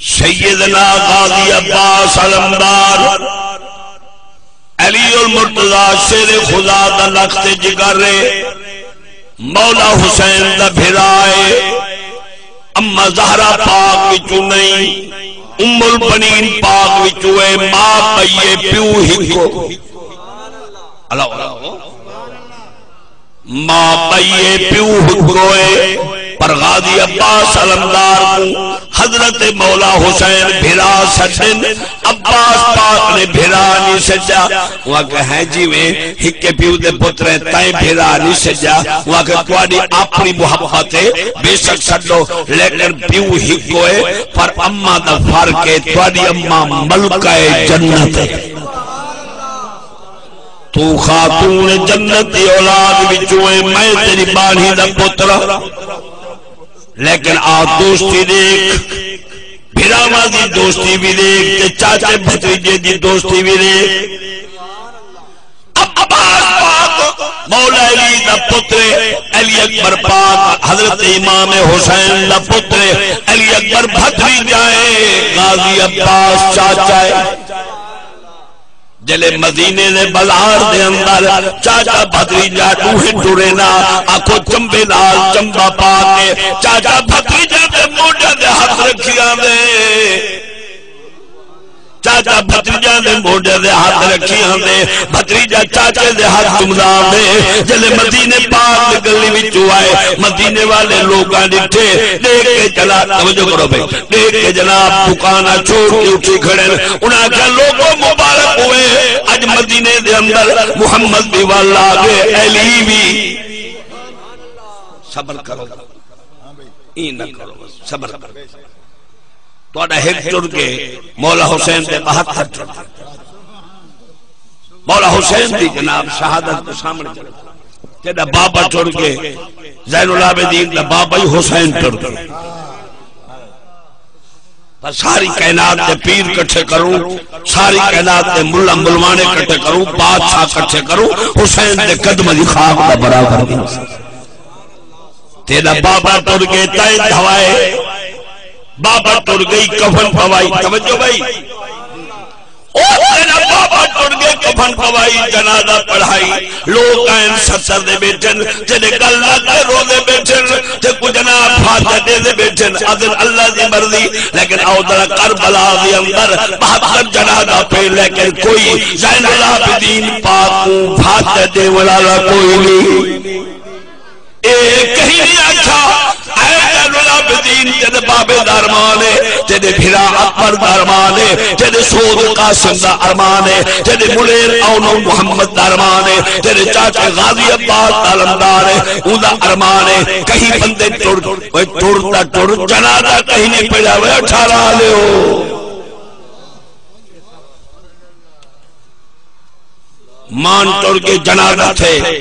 سیدنا غازی عباس علمدار علی المرتضی شیر خدا دا لخت جگر مولا حسین دا بھرائے اما زہرا پاک وچو نہیں ام البنین پاک وچو ہے ماں پئیے پیو ہی کو ماں پئیے پیو ہی کو ہے پر غازی عباس علمدار کو حضرت مولا حسین بھرا سٹن عباس پاک نے بھرا نہیں سجا وہاں کہ ہے جی میں ہکے پیو دے پترے تائیں بھرا نہیں سجا وہاں کہ توانی اپنی محبت ہے بے شک سٹو لیکن پیو ہکوئے پر اممہ دا فرق ہے توانی اممہ ملکہ جنت ہے تو خاتون جنت اولاد بچوئے میں تیری بانی دا پترہ لیکن آپ دوستی دیکھ بھراما دی دوستی بھی دیکھ چاچے بھتیجے دی دوستی بھی دیکھ عباس پاک مولا علی دا پتر علی اکبر پاک حضرت امام حسین دا پتر علی اکبر بھتیجائے غازی عباس چاچائے جلے مدینے دے بازار دے اندر چاچا بھتیجا ٹوہے ٹورینا آنکھوں چمبے لال چمبا پاکے چاچا بھتیجا دے موڑے دے ہاتھ رکھیاں دے چاچا بھتیجا دے موڑے دے ہاتھ رکھیاں دے بھتیجا چاچے دے ہاتھ چمدا دے جلے مدینے پاک دے گلی وچوں آئے مدینے والے لوگاں ڈٹھے دیکھ کے چلا توجہ کرو بھائی دیکھ کے جناب دکاناں چھوڑ کے اٹھی کھڑے انہاں کہا لوگوں مبارک ہوئے اج مدینے دے اندر محمد بھی والا آگے علی بھی صبر کرو این نہ کرو صبر کرو توڑا ہیک چڑھ کے مولا حسین دے بہت ہر چڑھ مولا حسین دی جناب شہادت کو سامنے چڑھ تیرا بابا چڑھ کے زین العابدین دا بابا ہی حسین چڑھ کے پر ساری کائنات دے پیر کٹھے کروں ساری کائنات دے ملا ملوانے کٹھے کروں بادشاہ کٹھے کروں حسین دے قدم دی خاک دا برابر دی تیرا بابا ٹر گئے تائیں دھوائے بابا ٹر گئی کفن پوائی توجہ بھائی تیرا بابا ٹر گئے کفن پوائی جنازہ پڑھائی لوگ آئین ستر دے بیٹھن جنہیں گل لگے رو دے بیٹھن جنہیں کو جناب فاتح دے دے بیٹھن اذن اللہ دی مرضی لیکن آؤ درہ کربلا دی اندر بہتر جنازہ پہ لیکن کوئی زین العابدین پاکوں فاتح دے والا کوئی نہیں کہیں نہیں آچھا اے زین العابدین جدے بابے دارمانے جدے بھرا اکبر دارمانے جدے سود قاسم دا ارمانے جدے ملیر اونو محمد دارمانے جدے چاچے غازی عباس علمدارے اون دا ارمانے کہیں بندے ٹوڑتا جنازہ کہیں نہیں پڑا ہوئے اٹھارا لے ہو مان ٹوڑ کے جنازہ تھے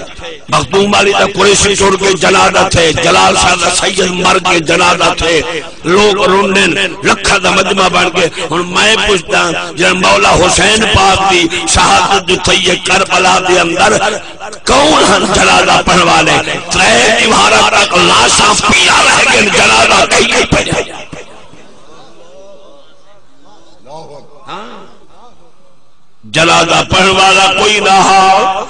مخدوم والی دا قریشی ٹوڑ کے جنازہ تھے جلال شاہ دا سید مر کے جنازہ تھے لوگ رونن لکھا دا مجمع بن کے اور میں پوچھتا جن مولا حسین پاک دی شہادت جو تھی کربلا دے اندر کون ہن جنازہ پڑھوانے ترے دیوارہ تک لاشاں پیا رہ گئے جنازہ کہیں نہیں پڑھا جنازہ پڑھن والا کوئی نہ ہاں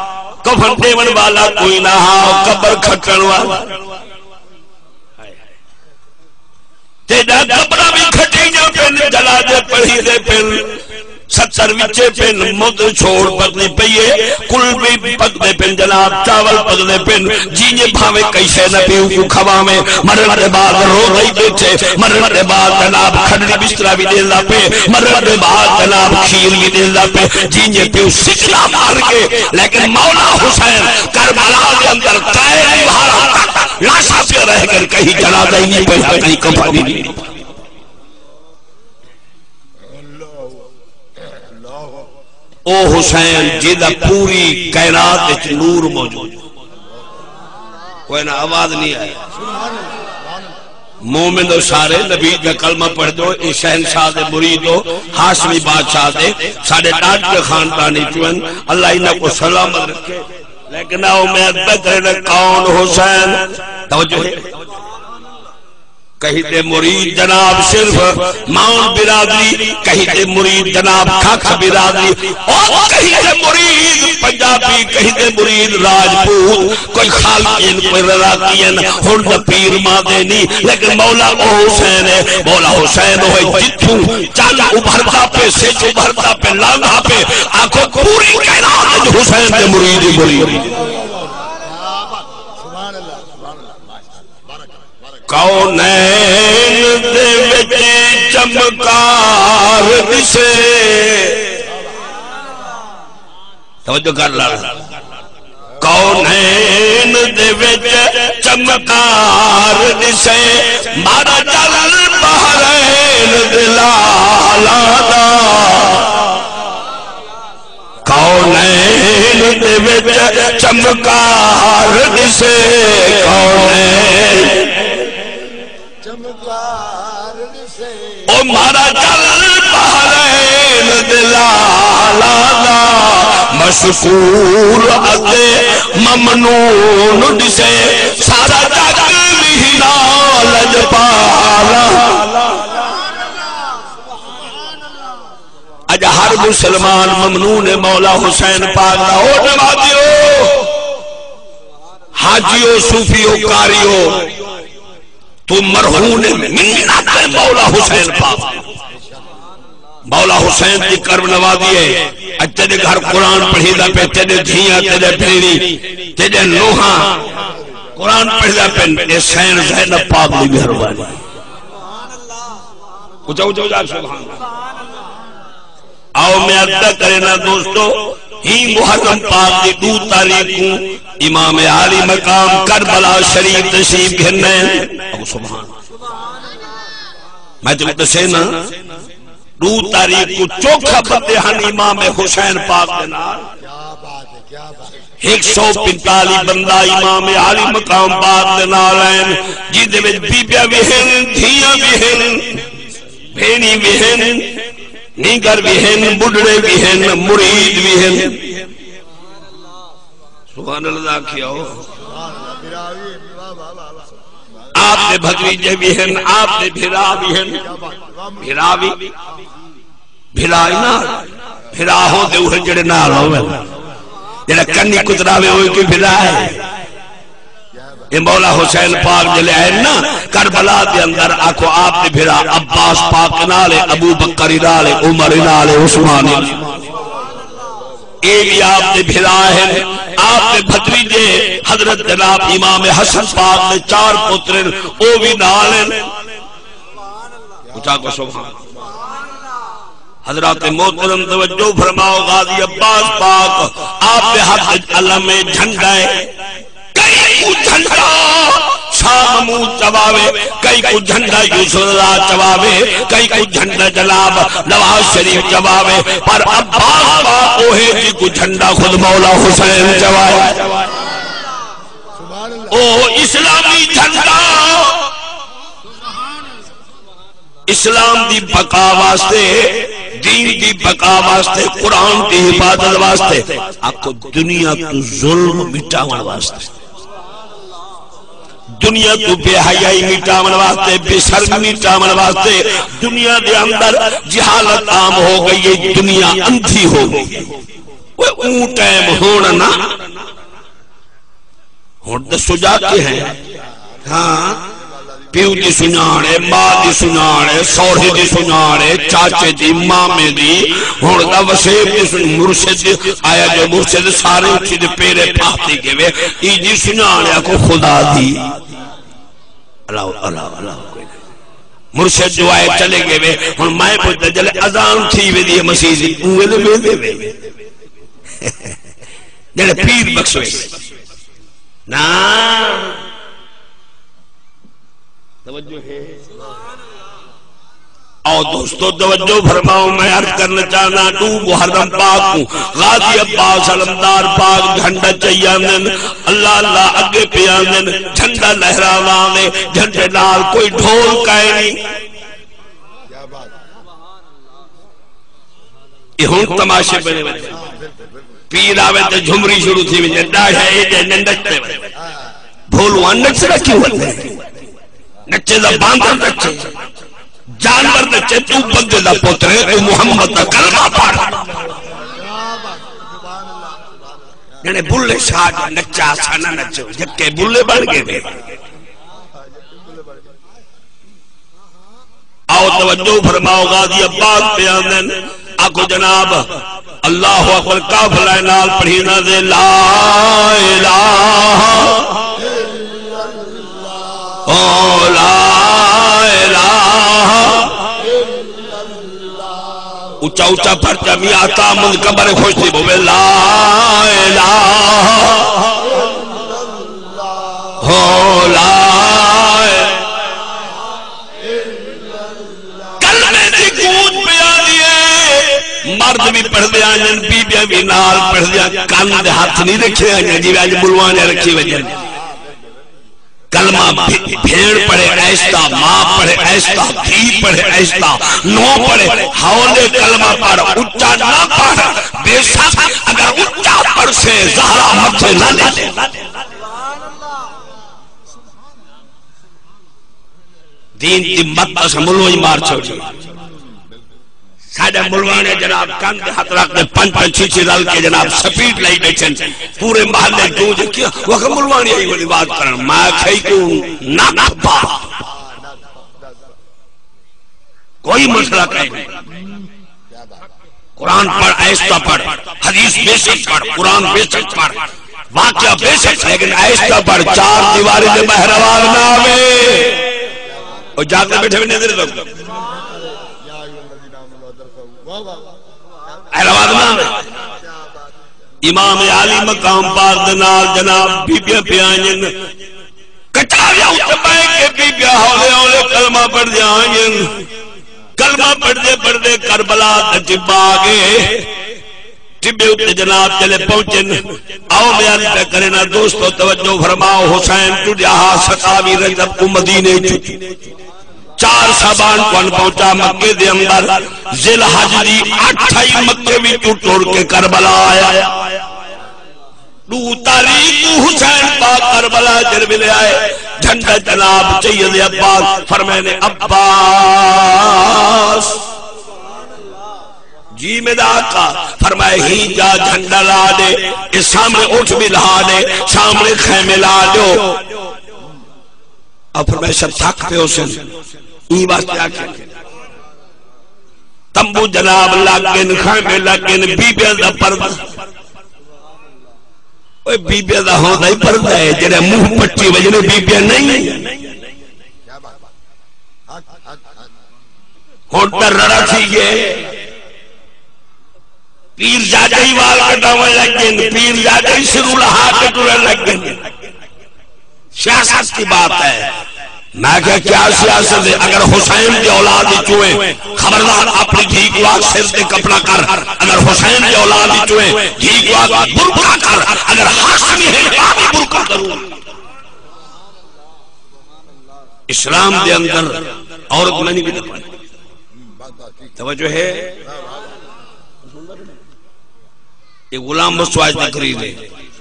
کفن دیون والا کوئی نہ ہاں قبر کھٹن والا تیرا قبرہ بھی کھٹی جا پن جنازے پڑھی دے پن ستر وچے پن مد چھوڑ پکنے پئیے کل بھی پکنے پن جناب چاول پکنے پن جینے بھاوے کیسے نہ پیو کو کھوا میں مرن دے بعد رو رہی بیٹھے مرن دے بعد جناب کھڑی بسترہ بھی دیلا پہ مرن دے بعد جناب کھیر بھی دیلا پہ جینے پیو سکلا مار کے لیکن مولا حسین کربلا دے اندر تائے بھارا لاشا پہ رہ کر کہیں جنازہ ہی نہیں پہا کہیں کفانی نہیں او حسین جیدہ پوری کائنات اچھ نور موجود کوئی نہ آواز نہیں آئی مومن دو سارے نبی کا کلمہ پڑھ دو شہنشاہ دے مرید ہو ہاشمی بادشاہ دے ساڑھے ڈاٹ کے خاندانی چون اللہ انہا کو سلامت رکھے لیکن امید بکرے کون حسین توجہ ہے کہیں تے مرید جناب صرف ماؤن برادری، کہیں تے مرید جناب کھاکھا برادری، اور کہیں تے مرید پنجابی، کہیں تے مرید راجپوت، کوئی خالقین کوئی رضاقین، ہن پیر ماں دے نہیں، لیکن مولا او حسین ہے، مولا حسین ہوئے جتوں چل ابھرتا پہ سچ ابھرتا پہ لانگا پہ آنکھوں پوری کائنات حسین دے مرید ہی مرید کونین دے وچ چمکار دسے توجہ کر لا کونین دے وچ چمکار دسے مارا جل بحرین دلالا دا کونین دے وچ چمکار دسے کونین او مارا جل بحرین دلالا دا مشکور اتے ممنون دسے سارا جگ وینا لج پالا اج ہر مسلمان ممنون مولا حسین پاک دا ہو نوازیو حاجیو صوفیو کاریو تو مرہون منت ہے مولا حسین پاک مولا حسین کی کرم نوازی ہے اج تیرے گھر قرآن پڑھی دا پہ تیرے دھیاں تیرے پیری تیرے نوحاں قرآن پڑھی دا پہ حسین زینب پاک دی مہربانی اچھا جا سبحان آؤ میں عدہ کرنا دوستو ہی محرم پاک دی 2 تاریخ کو امام عالی مقام کربلا شریف تشریف گھرنے ابو سبحان میں تمہیں دسے نا 2 تاریخ کو چوکھا بندے ہن امام حسین پاک دینا 145 بندہ امام عالی مقام پاک دینا لین جی دے وچ بیبیاں بھی ہیں دھیاں بھی ہیں بھینی بھی ہیں نیگر بھی ہیں بڑھڑے بھی ہیں مرید بھی ہیں سبحان اللہ کیا ہو آپ نے بھگویجے بھی ہیں آپ نے بھرا بھی ہیں بھرا بھی بھرائی نا بھرا ہو دے اوہ جڑے نال ہوئے جڑے کنی کتراوے ہوئے کی بھرا ہے یہ مولا حسین پاک جلے ہیں نا کربلا دے اندر آکھو آپ نے بھرا عباس پاک نالے ابو بکر نالے عمر نالے عثمان ایک آپ نے بھرا ہے آپ نے بھتریجے حضرت جناب امام حسن پاک نے 4 پترن او بھی نالے اچھا کو سبحان حضرات محترم توجہ فرماؤ غازی عباس پاک آپ نے حق علم جھنڈا ہے کئی کو جھنڈا شاہ محمود چواوے کئی کو جھنڈا یوسف اللہ چواوے کئی کو جھنڈا جناب نواز شریف چواوے پر عباس پاک اوہے جی کو جھنڈا خود مولا حسین چواوے او اسلامی جھنڈا اسلام دی بقا واسطے دین دی بقا واسطے قرآن دی حفاظت واسطے آپ کو دنیا تو ظلم مٹاون واسطے دنیا تو بے حیائی مٹاون واسطے بے شرمی مٹاون واسطے دنیا دے اندر جہالت عام ہو گئی ہے دنیا اندھی ہو گئی وہ اون ٹائم ہونا نا ہون دے سجا کے ہیں ہاں پیو دی سنانے ماں دی سنانے سوڑے دی سنانے چاچے دی مامے دی ہون دا وسیب دی سنانے مرشد آیا جو مرشد سارے اچھی دے پیرے پاہتی کے وے ای دی سنانے کو خدا دی اللہ اللہ اللہ مرشد جو آئے چلے گئے وے ہون مائے پوچھتا جلے ازان تھی وے دی مسیح دی اوے دے وے وے جلے پیر بخشوے نا توجہ ہے اور دوستو توجہ فرماؤں میں عرض کرنا چاہنا 2 محرم پاک ہوں غازی عباس علمدار پاک جھنڈا چاہیاندن اللہ اللہ اگے پیاندن جھنڈا لہراوانے جھنڈے نال کوئی ڈھول کائے نہیں یہ ہون تماشے بنے بنے پیر آوے تے جھمری شروع تھی میں ڈاڑھ ہے یہ نندکتے بنے بھولوان نک سے کیوں ہوتے ہیں نچے دا باندر نچے جانور نچے تو بندے دا پتر ہے تو محمد دا کلمہ پڑھ یعنی بلے شاہ جو نچا سانا نچو جبکہ بلے بڑھ گئے دے آؤ توجہ فرماؤ غازی عباس پہ آمدن آکو جناب اللہ اکبر کافلہ نال پڑھینا دے لا الہ او لا الہ اچھا اچھا پرچہ میاتا منقبر خوش دی بھوے لا الہ او لا مرد بھی پڑھ دیا جن بی بی بھی نال پڑھ دیا کان دے ہاتھ نہیں رکھے ہیں جی آج ملوانے رکھی وجن کلمہ بھیڑ پڑھے ایستا ماں پڑھے ایستا بھی پڑھے ایستا نو پڑھے حولے کلمہ پڑھ اچھا نہ پڑھ بے شک اگر اچھا پڑھ سے زہرہ مجھے نہ لے دین دی مت اسا ملوئی مار چھوڑی ساڑھے ملوانے جناب کان دے ہاتھ رکھ دے پنچ چیچی رل کے جناب سپیٹ لائی بیچن پورے محلے گونج کیا وقت ملوانے آئی والی بات کرن میں کھئی کیوں نہ کھپا کوئی مسئلہ کہیں قرآن پڑھ ایستا پڑھ حدیث بے شک پڑھ قرآن بے شک پڑھ واقعہ بے شک لیکن ایستا پڑھ چار دیواری دے بہروار نہ آوے اور جاتے بیٹھے بھی نظر دو امام عالی مقام پاک دنال جناب بی بی پیانین کچاریا اتبائے کے بی بی ہولے ہولے کلمہ پڑھ دیا آئین کلمہ پڑھ دے کربلا تجبا آگے ٹبے اتے جناب چلے پہنچن آؤ بیان پہ کرنا دوستو توجہ فرماؤ حسین ٹوڑیاہا ستاوی رجب کو مدینے چکی 4 شعبان کو ان پہنچا مکہ دے اندر ذل حج دی 28 مکہ بھی ٹوڑ کے کربلا آیا 2 تاریخ حسین پاک کربلا جربی لے آئے جھنڈا جناب سید عباس فرمینے عباس جی میں آقا فرمائے ہی جا جھنڈا لا دے اس سامنے اٹھ بھی لا دے سامنے خیمے لا دو اب فرمائے سب تھک پہ حسین یہ بات کیا کہ تمبو جناب لگن خیمے لگن بی بی دا پردہ بی بی دا ہوتا ہی پردہ ہے جنہیں منہ پٹی وجنے بی بی نہیں ہوتا رڑا تھی یہ پیر جاجائی والا کٹاوے لگن پیر جاجائی سرول ہاتھ کٹورے لگن سیاست کی بات ہے میں کیا سیاست ہے اگر حسین کی اولاد چوئے خبردار اپنی دھی کو آگ سر دے کپڑا کر اگر حسین کی اولاد چوئے دھی کو آگ برکا کر اگر حاشمی ہے آگی برکا کروں اسلام دے اندر عورت میں نہیں بھی نہ پڑی توجہ ہے یہ غلام مسواج تقریر ہے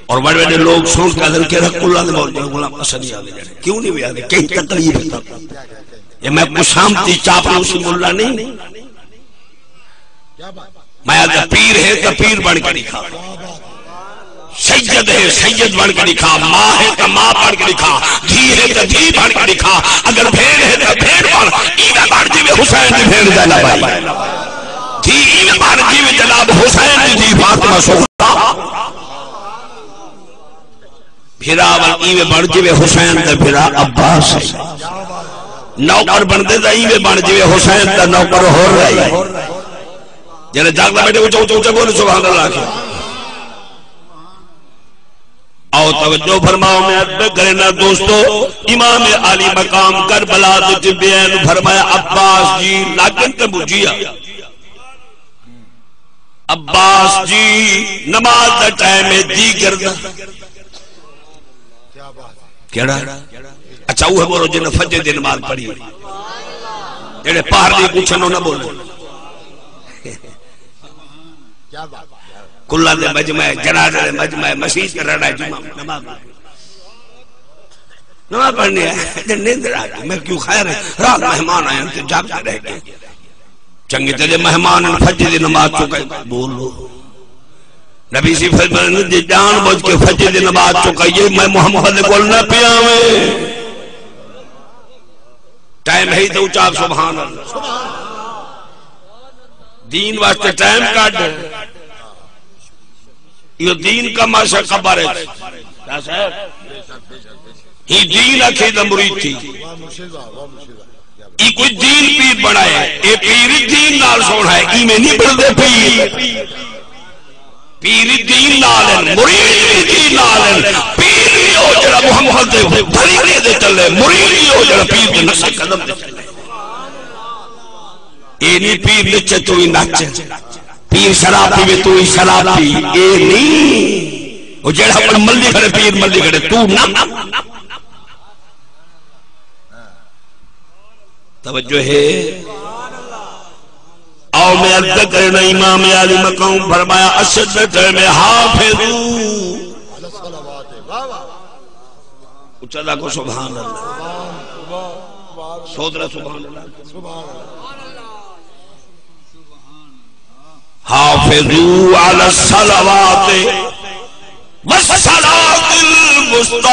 اور بڑے بڑے لوگ سوچ کا در کے رکھ اللہ نے بول دیا غلام پسند نہیں آگے جانے کیوں نہیں بھی آگے کہیں تقریب ہے یہ میں کشامتی چاپا اسی ملہ نہیں میں آدھا پیر ہے تو پیر بڑھ کے دکھا سید ہے سید بڑھ کے دکھا ماں ہے تو ماں بڑھ کے دکھا دھی ہے تو دھی بڑھ کے دکھا اگر بھیڑ ہے تو بھیڑ بڑھ ایوہ بڑھ جی میں حسین نے بھیڑ دینا بھائی دھی ایوہ بڑھ جی میں جناب حسین نے دی فاطمہ سوکھتا پھرا ایوے بڑھ جیوے حسین دا پھرا عباس ہے نوکر بندے دا ایوے بڑھ جیوے حسین دا نوکر ہو رہی جنہیں جاگنا بیٹھے اچھا اچھا اچھا بولے سبحان اللہ کی آؤ توجہ فرماؤ میں ادبے کرنا دوستو امام علی مقام کربلا دے بیان فرمایا عباس جی لیکن تبوجیا عباس جی نماز دا ٹائم ہے دی کردہ کیڑا اچھا وہ ہے بولو جنہیں فجر دن نماز پڑھی جنہیں پہر دی کچھنوں نہ بولو کلہ دے مجمع جنازہ دے مجمع مسیح کر رہا ہے جمعہ نماز نماز پڑھنی ہے نیند آ گئی میں کیوں خیر ہے رات مہمان آئے ہیں جاگتے رہ گئے چنگی تیرے مہمان فجر دی نماز چکے بولو نبی سی فرمایا جان بوجھ کے فجر دی نماز چکائیے میں محمد کو نہ پیاویں ٹائم ہے تو چاک سبحان اللہ دین واسطے ٹائم کاٹ یہ دین کا ماشا خبر ہے کیا صاحب ہی دین اکھیدہ مرید تھی یہ کوئی دین پیر بڑھائے اے پیری دین نال سوڑا ہے ای میں نہیں بڑھ دے پیر پیری دین نالن مرید دین نالن پیری ہو جڑا محمد دے طریقے دے چلے مرید ہو جڑا پیر دے نقش قدم دے چلے اے نہیں پیر نچے تو ہی نچے پیر شراب پیوے تو ہی شراب پی اے نہیں وہ جڑا اپنا ملدی کھڑے پیر ملدی کھڑے تو نہ توجہ ہے آؤ میں عرض کرنا امام علی مقام فرمایا اشد میں حافظو اچھا کو سبحان اللہ سودرہ سبحان اللہ حافظو علی الصلوات والصلاة الوسطى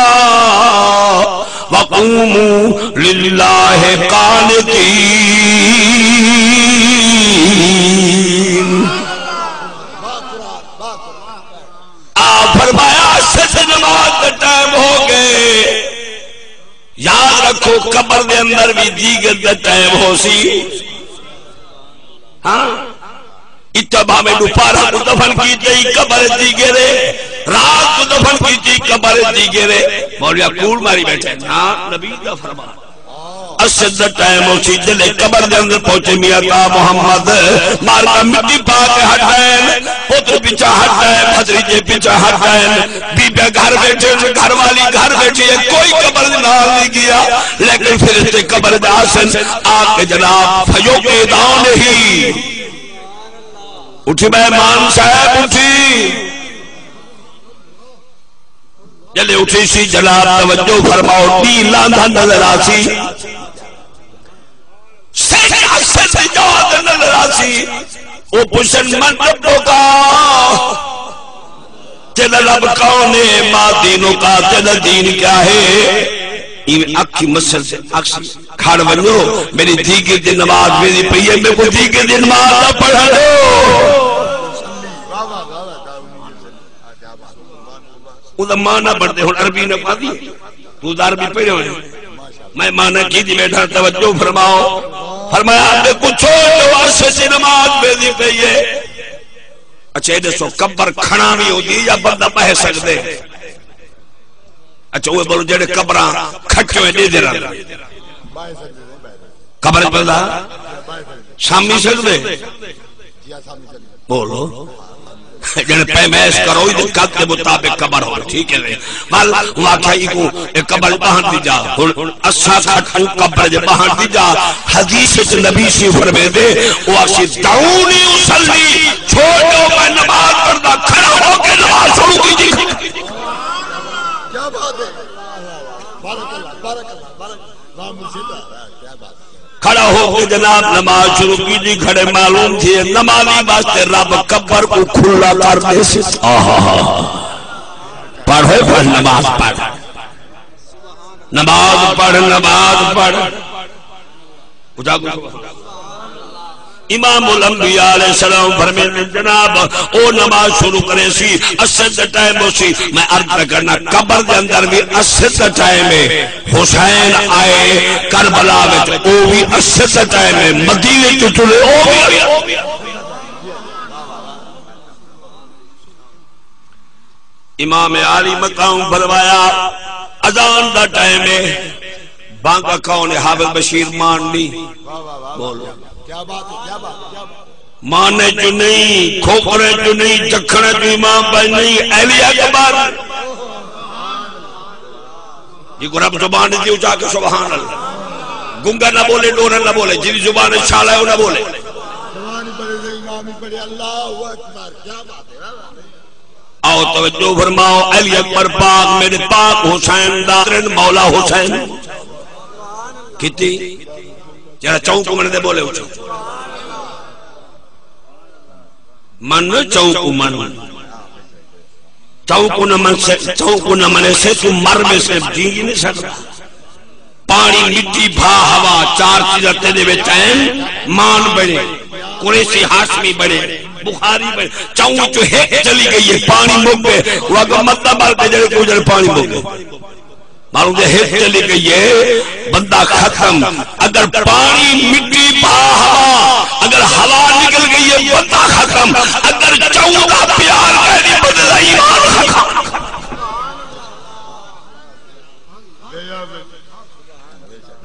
وقوموا للہ قانتین آپ فرمایا سچ نماز کا ٹائم ہو گئے یاد رکھو قبر دے اندر بھی دیگر دا ٹائم ہو سی ہاں اتبا میں دوپارہ کو دفن کی تھی قبر دیگرے رات کو دفن کی تھی قبر دیگرے مولوی اقول ماری بیٹھے نا نبی دا فرما اسد ٹائم ہو سی دلے قبر دے اندر پہنچے میاں کا محمد مار کا مٹی پاک ہٹائیں پتر پیچھا ہٹائیں بھدریجے پیچھا ہٹائیں بی بے گھر بیٹھے گھر والی گھر بیٹھی ہے کوئی قبر نال نہیں گیا لیکن پھر اس قبر دے آسن آکے جناب فیو کے داؤں نہیں اٹھی مہمان صاحب اٹھی جلے اٹھی سی جناب توجہ فرماؤ دین لاندھا نظر آسی سیدہ سے سجاد نظر آسی او پشن من ربوں کا تیرا رب کون ہے ماں دینوں کا تیرا دین کیا ہے اکھی مسجد سے کھاڑ بنو میری دیگر دن نماز میری پہیے میں کو دیگر دن نماز نہ پڑھا لو ادھا مانا پڑھتے ہوں عربی نہ پڑھ دی تو ادھا عربی پڑھے ہوئے میں مانا کی دی بیٹھا توجہ فرماؤ فرمایا آپ نے کچھ جو عرصے سے نماز میری پہیے اچھا ایڈے سو کبر کھنا بھی ہو دی یا بندہ پہ سکتے اچھا وہ بولو جڑے قبراں کھٹے ہوئے دے دے رہا قبر پڑھا شامی سکتے بولو جڑے پیمیش کرو ہی دکھات کے مطابق قبر ہو ٹھیک ہے مال واقعی کو ایک قبر بہن دی جا اسا کھٹو قبر جے بہن دی جا حدیث نبی سی فرمے دے وہ آسی دعونی اسلی چھوڑو میں نماز پڑھنا کھڑا ہو کے نماز شروع کی جی کیا بات ہے بارک اللہ بارک اللہ بارک اللہ مرشد کیا بات کھڑا ہو کے جناب نماز شروع کی جی کھڑے معلوم تھی نمازی واسطے رب قبر کو کھلا کر دے سے پڑھے پڑھ نماز پڑھ نماز پڑھ نماز پڑھ امام الانبیاء علیہ السلام فرمیتے جناب او نماز شروع کرے سی اسد ٹائم ہو سی میں عرض کرنا قبر دے اندر بھی اسد ٹائم ہے حسین آئے کربلا میں او بھی اسد ٹائم ہے مدینے تو چلے او بھی امام علی مقام فرمایا اذان دا ٹائم ہے بانگا کون ہے حافظ بشیر ماننی بولو کیا بات ہے کیا بات مانے جو نہیں کھوپرے جو نہیں چکھنے جو امام بھائی نہیں اہلیہ اکبر یہ کو رب زبان دی اچھا کے سبحان اللہ گنگا نہ بولے ڈورا نہ بولے جنہی زبان چھالا ہے وہ نہ بولے زبانی پڑھے امامی پڑھے اللہ اکبر کیا بات ہے آؤ آؤ توجہ فرماؤ علی اکبر پاک میرے پاک حسین دارن مولا حسین کتی جرا چونکو من دے بولے اچھو من چونکو من چونکو نہ منے سے تو مر میں سے جی نہیں سکتا پانی مٹی بھا ہوا چار چیزیں تیرے بے چین مان بڑے قریشی ہاشمی بڑے بخاری بڑے چاہوں جو ہے چلی گئی ہے پانی مک گئے وہ اگر مطلب بارتے جڑے کو جڑے پانی مک گئے معلوم ہے ہیت چلی گئی ہے بندہ ختم اگر پانی مٹی بھا ہوا اگر ہوا نکل گئی ہے بندہ ختم اگر چاہوں کا پیار کہنی بدلا ایمان ختم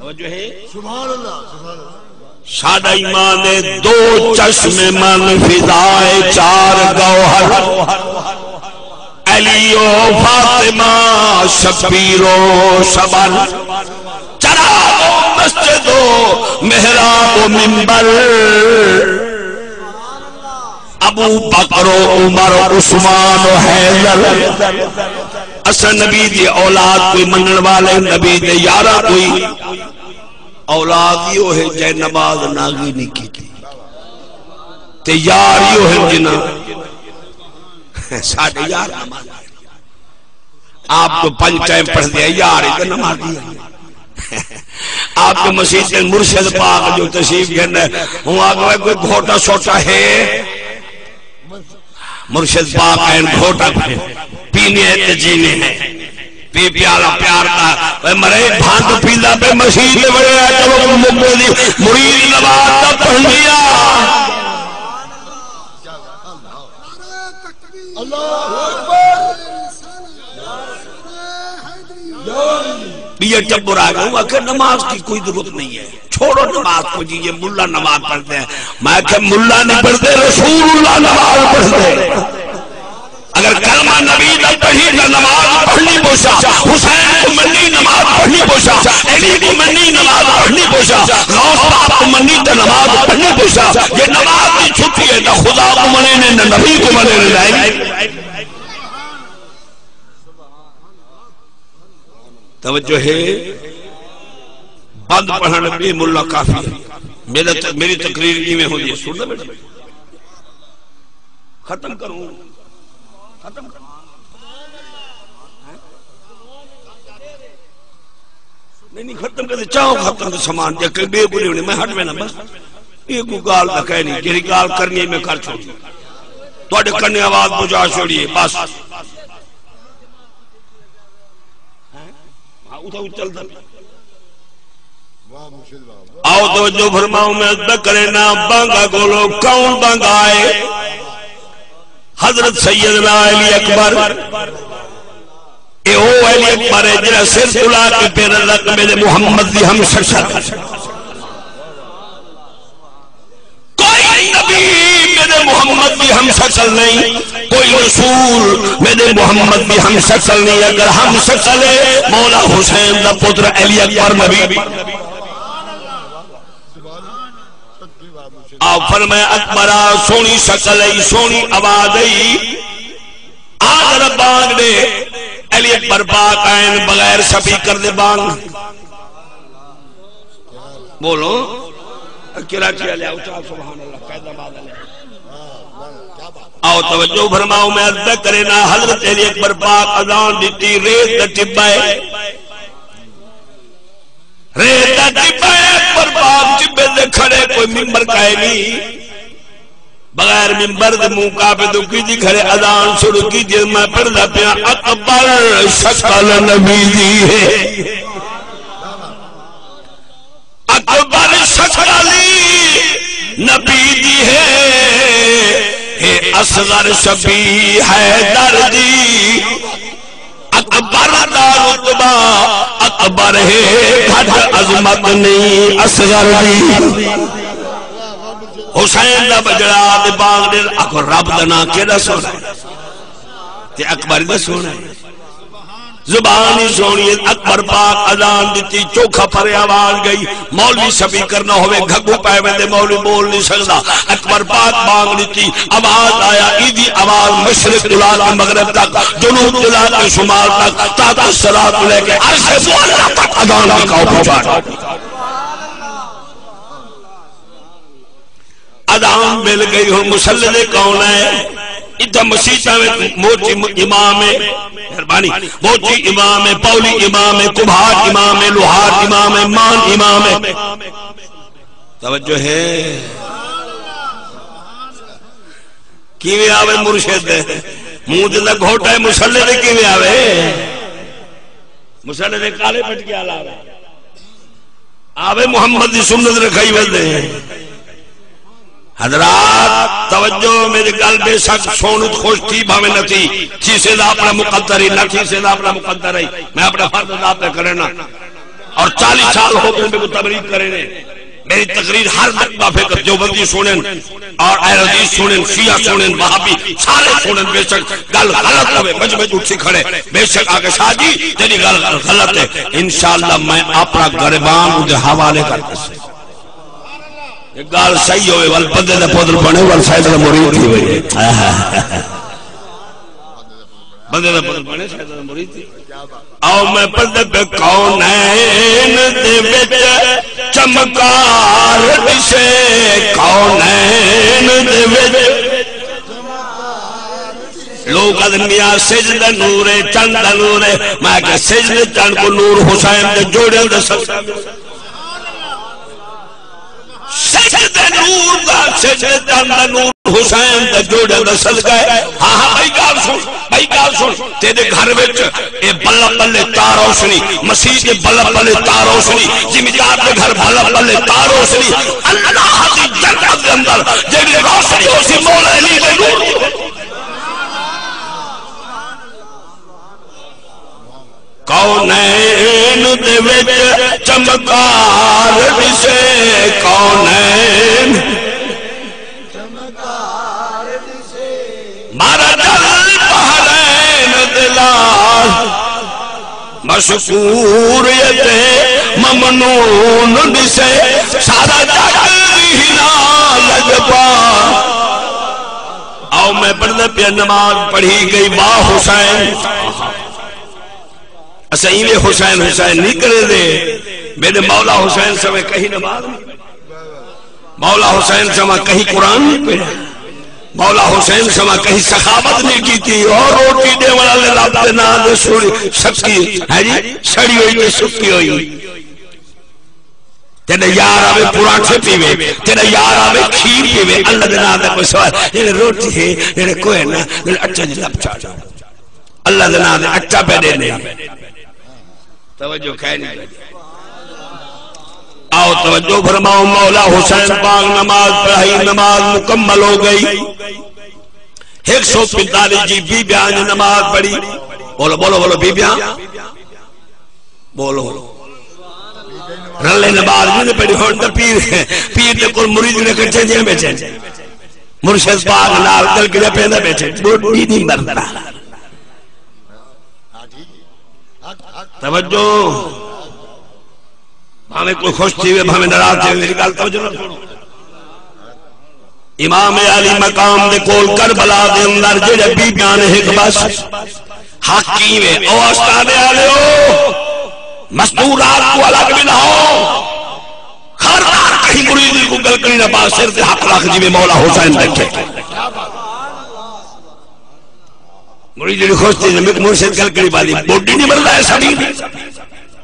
جو ہے سبحان اللہ سبحان اللہ سادہ ایمان ہے دو چشم من فضائے چار گوہر علی و فاطمہ شبیر و شبر چراغ و مسجد و محراب و منبر ابو بکر و عمر و عثمان و حیدر اصل نبی دی اولاد کوئی منن والے نبی دے یارہ کوئی اولاد یہ ہے جے نماز ناغی نہیں کی تھی تے یار یہ ہے جنہ ساڑھے یار نماز آپ کو 5 ٹائم پڑھ دیا یار ہے نماز دیا آپ کے مسیح کے مرشد پاک جو تشریف گھرنا ہے ہوں آگے کوئی گھوٹا سوٹا ہے مرشد پاک ہے گھوٹا پینے ہے تے جینے ہیں پی پیالا پیار کا مرے بھانت پیلا پہ مسیح کے بڑے آئے چلو مقبولی مرید نماز تا پڑھ لیا یہ ٹبر آگا ہوا کہ نماز کی کوئی ضرورت نہیں ہے چھوڑو نماز کو جی یہ ملا نماز پڑھتے ہیں میں کہ ملا نہیں پڑھتے رسول اللہ نماز پڑھتے اگر کلمہ نبی نہ پڑھی نہ نماز پڑھنی پوشا حسین کو منی نماز پڑھنی پوشا علی کو منی نماز پڑھنی پوشا غوث پاک کو منی تو نماز پڑھنی پوشا یہ نماز کی چھٹی ہے نہ خدا کو منی نہ نبی کو منی نہیں توجہ ہے بند پڑھنے بھی ملا کافی ہے میری تقریر کی میں ہو دی سننا بیٹا ختم کروں نہیں ختم کرتے چاہو ختم تو سامان دیا کہ بے بولی ہونے میں ہٹ میں نا بس یہ کوئی گال نہ کہنی جیری گال کرنی ہے میں کر چھوڑی تو اڈے کرنے آواز بجا چھوڑی بس آؤ توجہ فرماؤں میں ادھا کرے نا بانگا گولو کون بانگا آئے حضرت سیدنا علی اکبر اے او علی اکبر ہے جنہ سر تلا کے پیر اللہ میرے محمد دی ہم شکشت کوئی نبی میرے محمد دی ہم شکل نہیں کوئی رسول میرے محمد دی ہم شکل نہیں اگر ہم شکل ہے مولا حسین دا پتر علی اکبر نبی آپ فرمائے اکبرہ سونی شکل ہے سونی آواز ہے آج رب بانگ دے علی اکبر پاک آئین بغیر سپیکر دے بانگ بولو کراچی علیہ اچھا سبحان اللہ قیدہ باد علیہ آؤ توجہ فرماؤں میں عزدہ کرے نا حضرت علی اکبر پاک اذان دیتی ریت دا ٹبائے ریتا ٹبائے اکبر پاک چبے دے کھڑے کوئی ممبر کہے نہیں بغیر ممبر دے موقع پہ تو کی دی کھڑے اذان شروع کی دی میں پڑھدا پیا اکبر شکل نبی دی ہے اکبر شکل نبی دی ہے اصغر شبی حیدر دی اکبر دا رتبہ اکبر ہے گھٹ عظمت نہیں اصغر دی حسین دا بجڑا دے باغ دے اکو رب دا نا کیڑا سونا تے اکبر دا سونا زبانی سونی اکبر پاک اذان دیتی چوکھا پر آواز گئی مولوی شفیع کرنا ہوئے گھگو پائے میں دے مولوی بول نہیں سکتا اکبر پاک مانگ دیتی آواز آیا ایدی آواز مشرق دلال کے مغرب تک جنوب دلال کے شمال تک تاتا الصلاۃ لے کے عرش مولا تک اذان کا پہنچا اذان مل گئی ہوں مسلح کون ہے ادھا مسیحہ میں موچی امام ہے مہربانی موچی امام ہے پولی امام ہے کبھار امام ہے لوہار امام ہے مان امام ہے توجہ ہے کیویں آوے مرشد ہے منہ دے گھوٹا ہے مسلح دے کیویں آوے مسلح دے کالے پٹ کے آلہ آوے محمد دی سنت رکھائی وزدے ہیں حضرات توجہ میرے گل بے شک سونت خوش تھی بھاوے نہ تھی سے دا اپنا مقدر ہی نہ تھی سے دا اپنا مقدر ہی میں اپنا فرض ادا پہ کرنا اور 40 سال ہو گئے میں کو تبریک کرنے میری تقریر ہر دفعہ کر جو بندی سنن اور اہل حدیث سنن شیعہ سنن وہابی سارے سنن بے شک گل غلط ہوئے مجھ اٹھ سی کھڑے بے شک آگے شاہ جی تیری گل غلط ہے انشاءاللہ میں اپنا گریبان مجھے حوالے کرتا سے گال صحیح ہوئے وال بندے دے پودل بنے وال سائد دے مرید تھی ہوئی بندے دے پودل بنے سائد دے مرید تھی آؤ میں پردے پہ کونین دے وچ چمکار دشے کونین دے وچ لوگ ادنیا سجدہ نورے چند نورے میں کہ سجدہ چند کو نور حسین دے جوڑے دے سکتا سجدہ نور دا سجدہ نور حسین دا جوڑے دا سل گئے ہاں بھائی گال سن تیرے گھر وچ اے بلہ بلے تاروشنی مسیح دے بلہ بلے تاروشنی زمیندار دے گھر بلہ بلے تاروشنی اللہ دی جنت دے اندر جیڑی روشنی ہو سی مولا علی دے نور کونین دے وچ چمکار دسے کونین چمکار دسے مارا جل بحرین دلال مشکور یتے ممنون دسے سارا جل ہنا لجبا آؤ میں پڑھنے پہ نماز پڑھی گئی با حسین اسا ایوے حسین حسین نہیں کرے دے میرے مولا حسین سمیں کہیں نماز نہیں مولا حسین سمیں کہیں قرآن نہیں پڑھا مولا حسین سمیں کہیں سخاوت نہیں کی تھی اور روٹی دے والا لے رب دے نا دے سکی ہے جی سڑی ہوئی تے سکی ہوئی تیرے یار آوے پراٹھے پیوے تیرے یار آوے کھیر پیوے اللہ دے نا دے کوئی سوال یہ روٹی ہے یہ کوئی نا اچھا جلب چاڑا اللہ دے نا دے اچھا پہ دینے توجہ کہنی آؤ توجہ فرماؤ مولا حسین پاک نماز پڑھائی نماز مکمل ہو گئی 145 جی بی بیان نے نماز پڑھی بولو بولو بولو بی بیان بولو رلے نماز بھی نے پڑھی ہونتا پیر دے کل مرید نے کچھے جے بیٹھے مرشد پاک نال دل کے پیدا بیٹھے بوٹی نہیں مرنا توجہ ہمیں کوئی خوش تھی ہوئے ہمیں نراز تھی ہوئے میری گال توجہ نہ سنو امام علی مقام دے کول کربلا دے اندر جڑے بی بیان ایک بس حقیم ہے او آستانے آلے ہو مستورات کو الگ بھی نہ ہو خبردار کہیں مریدی کو گلکڑی نہ پاس سر سے حق رکھ جی میں مولا حسین دیکھے مریدی نے خوش تھی میں مرشد گلکڑی بالی بوڈی نہیں مردا ہے سبھی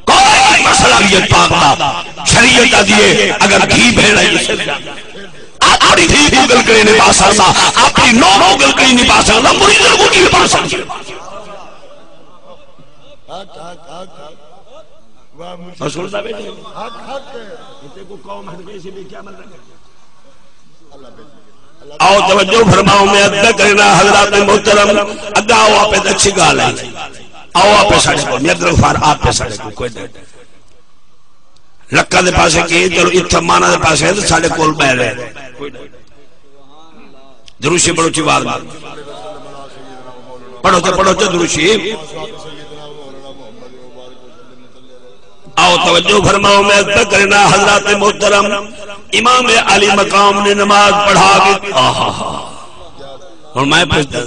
کوئی مسئلہ شریعت پاک دا شریعت دیئے اگر گھی بھیڑا یہ اپنی تھی گوگل کرے نہیں پا سکتا اپنی نو گوگل کرے نہیں پا سکتا مریدی کو نہیں پا سکتا رسول صاحب بیٹھے اتنے کو قوم حدقے سے بھی کیا مل رہا ہے آؤ توجہ فرماؤں میں ادھا کرنا حضرات محترم ادھا آؤ آپ پہ اچھی گال ہے آؤ آپ پہ ساڑھے کو میرد رفار آپ پہ ساڑھے کو کوئی دے لکہ دے پاسے کی چلو اتھا مانا دے پاسے ہے تو ساڑھے کول بہ رہے دروشی پڑھو چی بات پڑھو تے دروشی آؤ توجہ فرماؤ میں عرض کرنا حضرات محترم امام علی مقام نے نماز پڑھا کے اور میں پوچھتا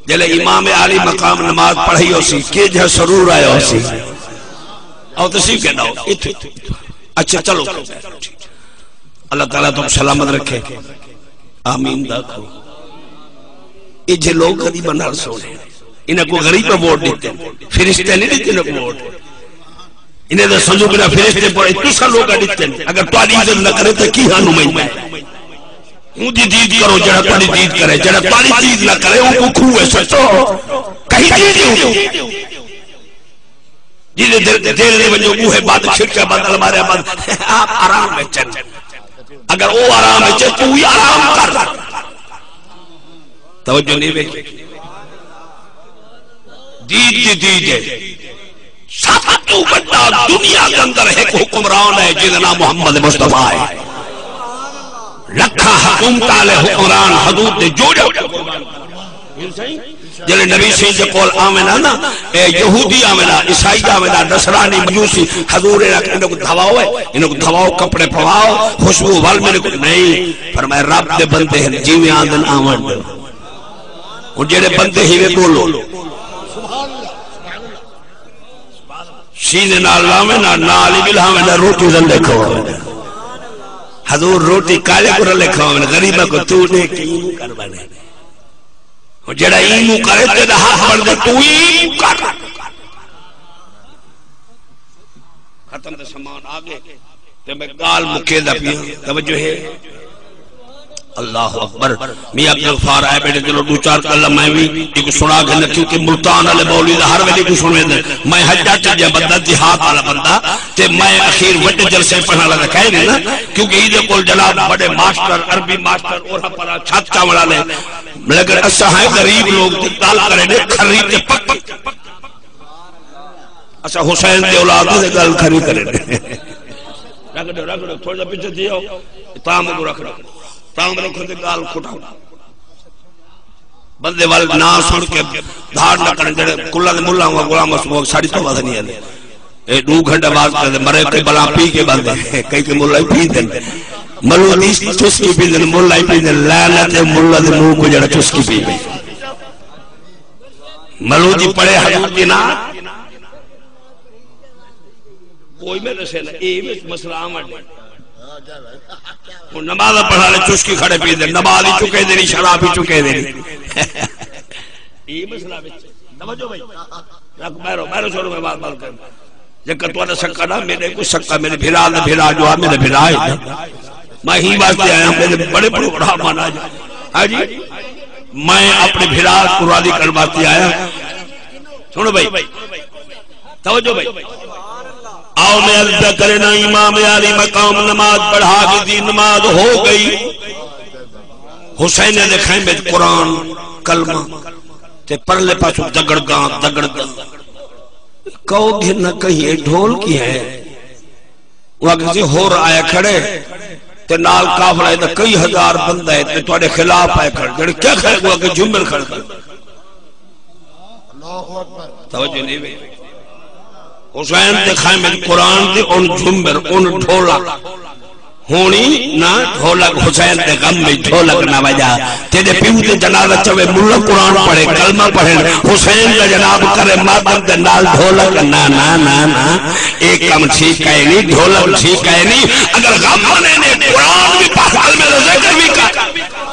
جلے امام علی مقام نماز پڑھائی ہو سی کہ جہاں سرور آیا ہو سی آؤ تشریف کہنا ہو اچھا چلو اللہ تعالیٰ تم سلامت رکھے آمین داکھو یہ جو لوگ غریب نال سونے انہیں کو غریب پر ووٹ دیتے ہیں فرشتے نہیں دیتے انہیں کو ووٹ انہیں تو سمجھو بنا فرشتے پر اتنی سا لوگ دیتے ہیں اگر تو علی عزت نہ کرے تو کی ہاں نمائن میں مجھے دید کرو جڑا تاری دید کرے جڑا تاری دید نہ کرے ان کو کھوئے سچو کہیں دید ہوں جیدے دیر دے بنجو گوہ بات شرکہ بات المارے بات آپ آرام میں چل اگر وہ آرام میں چل تو ہی آرام کر توجہ نہیں بے دید ہے سب تو بڑا دنیا کے اندر ایک حکمران ہے جنہا نام محمد مصطفیٰ ہے لکھا حکومت آلے حکمران حدود دے جو جلے نبی سے جو قول آمنا نا یہودی آمنا عیسائی آمنا نصرانی مجوسی حضور انہوں کو دھواؤ ہے انہوں کو دھواؤ کپڑے پواؤ خوشبو وال میرے کو نہیں فرمائے رب دے بندے ہیں جیوے آندن آمن دے اور جڑے بندے ہی وے بولو سینے نال آمنا نالی بل آمنا روٹی زندے کھو حضور روٹی کالے کو رلے کھاؤں غریبہ کو تو نے کیوں کر بنے جڑا ایمو کرے تے دا ہاتھ بڑھ دے تو ایمو کر ختم دے سامان آگے تے میں گال مکے دا پیا توجہ ہے اللہ اکبر میاں عبد الغفار آئے بیٹے چلو دو چار کلہ میں بھی ایک سنا گھنے کیونکہ ملتان والے مولوی دا ہر ویلے کو سنوے دے میں حجہ چجے بندہ جہاد والا بندہ تے میں اخیر وڈے جلسے پڑھنا لگا کہے نہیں نا کیونکہ ایدے کول جناب بڑے ماسٹر عربی ماسٹر اور پرا چھت چاوڑا لے لیکن ایسا ہے غریب لوگ تال کرے نے خرید تے پک پک ایسا حسین دے اولاد دے گل خرید کرے نے رکھڑو تھوڑا پیچھے دیو تام کو رکھڑو تام رکھو دے گال کھٹاؤ بندے والے نا سن کے دھاڑ نہ کریں جڑے کلہ دے ملہ ہوا غلام مسبوق ساڑی تو بات نہیں ہے اے 2 گھنٹے بعد کرتے مرے کے بلا پی کے بندے کئی کے ملہ ہی پی دیں ملو دیس چسکی پی دیں ملہ ہی پی دیں لعنت ملہ دے منہ کو جڑا چسکی پی دیں ملو جی پڑے حضور کی نا کوئی میں رسے نا اے میں مسئلہ آمد ہے وہ نماز پڑھا لے چسکی کھڑے پی دیں نماز ہی چکے دیں شراب ہی چکے دیں یہ مسئلہ بچے توجہ بھائی میرے چھوڑو میں بات کروں جکر تو نے سکا نا میرے کوئی سکا میرے بھیرا نے بھیرا جو ہے میرے بھیرا ہے میں ہی واسطے آیا ہوں میرے بڑے بڑے بڑا مانا جا ہاں جی میں اپنے بھیرا کو راضی کرواتے آیا سنو بھائی توجہ بھائی آؤ میں عرض کرنا امام علی مقام نماز پڑھا کی دی نماز ہو گئی حسین نے دیکھائیں میں قرآن کلمہ تے پرلے پاسو دگڑ گاں کہو گے نہ کہیں ڈھول کی ہے وہ کسی ہور آئے کھڑے تے نال کافر آئے تے کئی ہزار بندہ ہے تے توڑے خلاف آئے کھڑے جڑے کیا کھڑے وہ کہ جمعر کھڑے توجہ نہیں بھی حسین دے خائم قرآن دے ان جمبر ان ڈھولک ہونی نا ڈھولک حسین دے غم میں ڈھولک نہ وجہ تیرے پیو دے جنازہ چوے ملہ قرآن پڑھے کلمہ پڑھے حسین دے جناب کرے مادم دے نال ڈھولک نا نا نا نا ایک کم ٹھیک ہے نہیں ڈھولک ٹھیک ہے نہیں اگر غم ہونے نے قرآن بھی پاک کلمہ دے ذکر بھی کر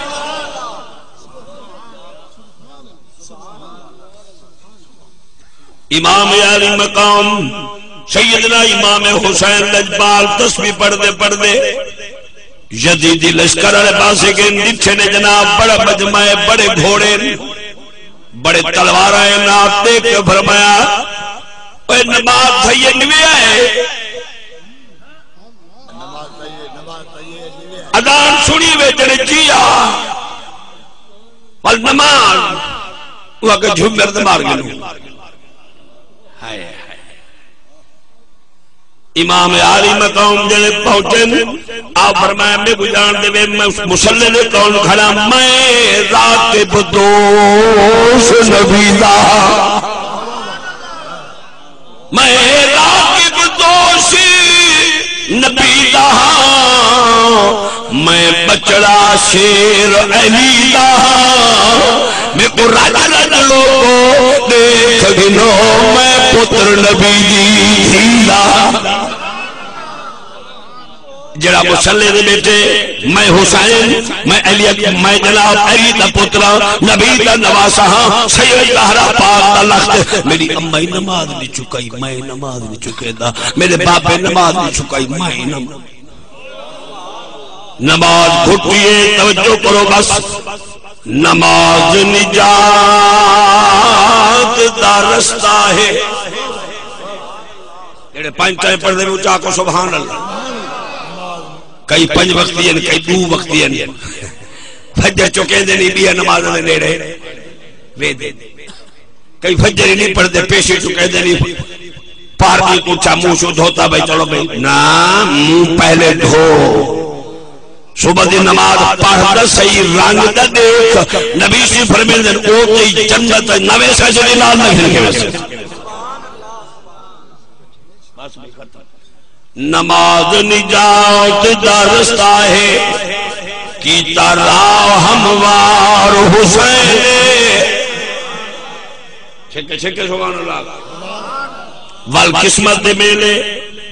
امام علی مقام سیدنا امام حسین لجبال تسبیح پڑھ دے یزیدی لشکر والے پاسے کے نیچے نے جناب بڑا مجمع بڑے گھوڑے بڑے تلوار آئے نات دیکھ کے فرمایا اے نماز تھئیے نویا ہے اذان سنی وے جنے جیا والنماز وہ کہ جھمر دمار گلوں امام علی مقام جلے پہنچے آپ فرمایا میں گجان دے میں مسلح نے کون کھڑا میں راقب دوش نبی دا میں راقب دوشی نبی دہاں میں بچڑا شیر علی دہاں میں کو رج رج لوگو دیکھ گنو میں پتر نبی دی دہاں جڑا مسلح دے بیٹے میں حسین میں علی میں جناب علی دا پترا نبی دا نواسا ہاں سید زہرا پاک دا لخت میری امائی نماز نہیں چکائی میں نماز نہیں چکے دا میرے باپے نماز نہیں چکائی میں نماز گھٹیے توجہ کرو بس نماز نجات دا رستہ ہے جڑے پانچ ٹائم پڑھ دے میں اچھا کو سبحان اللہ کئی پنج وقتی ہیں کئی دو وقتی ہیں فجر چکے دے نہیں بھی نماز دے نیڑے وے دے کئی فجر ہی نہیں پڑھ دے پیشے چکے دے نہیں پار کی کچھا منہ شو دھوتا بھائی چلو بھائی نا منہ پہلے دھو صبح دی نماز پڑھ دا صحیح رنگ دا دیکھ نبی سے فرمین دن اوٹی جنت نوے سجدی لال نگھن کے ویسے بس بھی ختم نماز نجات دا رستہ ہے کیتا راہ ہموار حسین چھکے چھکے سبحان اللہ والقسمت دے میلے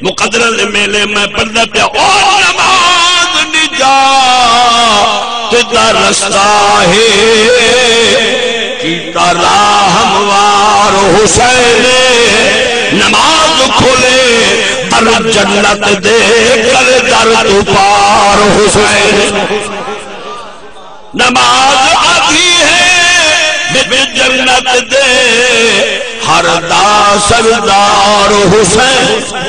مقدرہ دے میلے میں پڑھتا پیا او نماز نجات دا رستہ ہے کیتا راہ ہموار حسین نماز کھولے در جنت دے کر در تو پار حسین نماز آتی ہے بے جنت دے ہر دا سردار حسین